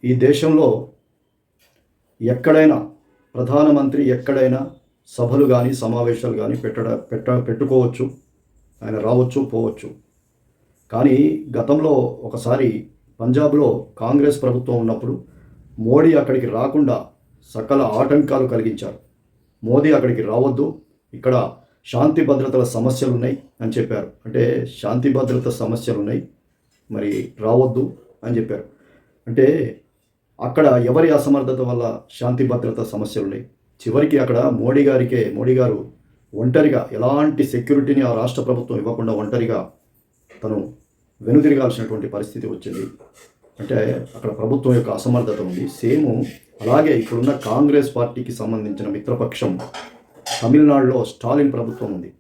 ఈ దేశంలో ఎక్కడైనా ప్రధానమంత్రి ఎక్కడైనా సభలు కానీ సమావేశాలు కానీ పెట్టుకోవచ్చు, ఆయన రావచ్చు పోవచ్చు. కానీ గతంలో ఒకసారి పంజాబ్లో కాంగ్రెస్ ప్రభుత్వం ఉన్నప్పుడు మోడీ అక్కడికి రాకుండా సకల ఆటంకాలు కలిగించారు. మోదీ అక్కడికి రావద్దు, ఇక్కడ శాంతి భద్రతల సమస్యలు ఉన్నాయి అని చెప్పారు. అంటే శాంతి భద్రత సమస్యలు ఉన్నాయి, మరి రావద్దు అని చెప్పారు. అంటే అక్కడ ఎవరి అసమర్థత వల్ల శాంతి భద్రత సమస్యలు ఉన్నాయి? చివరికి అక్కడ మోడీ గారు ఒంటరిగా ఎలాంటి సెక్యూరిటీని ఆ రాష్ట్ర ప్రభుత్వం ఇవ్వకుండా ఒంటరిగా తను వెనుదిరగాల్సినటువంటి పరిస్థితి వచ్చింది. అంటే అక్కడ ప్రభుత్వం యొక్క అసమర్థత ఉంది. సేమ్ అలాగే ఇప్పుడున్న కాంగ్రెస్ పార్టీకి సంబంధించిన మిత్రపక్షం తమిళనాడులో స్టాలిన్ ప్రభుత్వం ఉంది.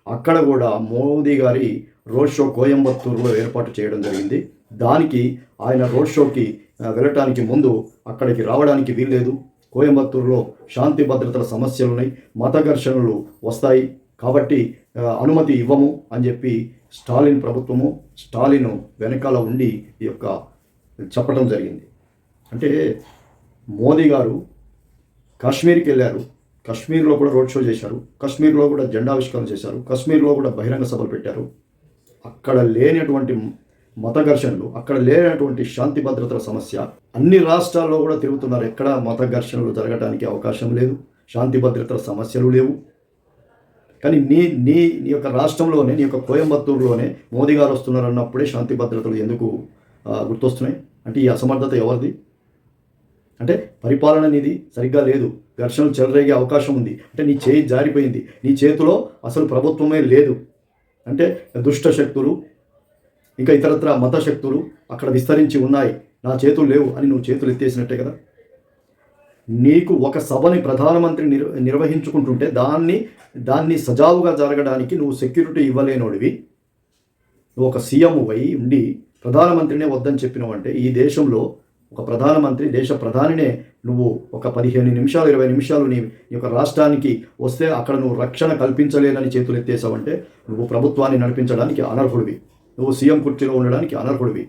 అక్కడ కూడా మోదీ గారి రోడ్ షో కోయంబత్తూరులో ఏర్పాటు చేయడం జరిగింది. దానికి ఆయన రోడ్ షోకి వెళ్ళటానికి ముందు అక్కడికి రావడానికి వీల్లేదు, కోయంబత్తూరులో శాంతి భద్రతల సమస్యలు ఉన్నాయి, మత ఘర్షణలు వస్తాయి, కాబట్టి అనుమతి ఇవ్వము అని చెప్పి స్టాలిన్ ప్రభుత్వము, స్టాలిన్ వెనకాల ఉండి ఈ యొక్క చెప్పడం జరిగింది. అంటే మోదీ గారు కాశ్మీర్కి వెళ్ళారు, కశ్మీర్లో కూడా రోడ్ షో చేశారు, కశ్మీర్లో కూడా జెండావిష్కరణ చేశారు, కశ్మీర్లో కూడా బహిరంగ సభలు పెట్టారు. అక్కడ లేనటువంటి మత ఘర్షణలు, అక్కడ లేనటువంటి శాంతి భద్రతల సమస్య అన్ని రాష్ట్రాల్లో కూడా తిరుగుతున్నారు. ఎక్కడ మత ఘర్షణలు జరగడానికి అవకాశం లేదు, శాంతి భద్రతల సమస్యలు లేవు. కానీ నీ నీ నీ యొక్క రాష్ట్రంలోనే, నీ యొక్క కోయంబత్తూరులోనే మోదీ గారు వస్తున్నారు అన్నప్పుడే శాంతి భద్రతలు ఎందుకు గుర్తొస్తున్నాయి? అంటే ఈ అసమర్థత ఎవరిది? అంటే పరిపాలన అనేది సరిగ్గా లేదు, ఘర్షణలు చెలరేగే అవకాశం ఉంది. అంటే నీ చేయి జారిపోయింది, నీ చేతిలో అసలు ప్రభుత్వమే లేదు. అంటే దుష్ట శక్తులు, ఇంకా ఇతరత్ర మత శక్తులు అక్కడ విస్తరించి ఉన్నాయి, నా చేతులు లేవు అని నువ్వు చేతులు ఎత్తేసినట్టే కదా. నీకు ఒక సభని ప్రధానమంత్రి నిర్వహించుకుంటుంటే దాన్ని సజావుగా జరగడానికి నువ్వు సెక్యూరిటీ ఇవ్వలేనోడివి. నువ్వు ఒక సీఎం అయి ఉండి ప్రధానమంత్రినే వద్దని చెప్పినావంటే, ఈ దేశంలో ఒక ప్రధానమంత్రి, దేశ ప్రధానినే నువ్వు ఒక 15 నిమిషాలు 20 నిమిషాలు నీ యొక్క రాష్ట్రానికి వస్తే అక్కడ నువ్వు రక్షణ కల్పించలేనని చేతులు ఎత్తేసావంటే నువ్వు ప్రభుత్వాన్ని నడిపించడానికి అనర్హుడివి, నువ్వు సీఎం కుర్చీలో ఉండడానికి అనర్హుడివి.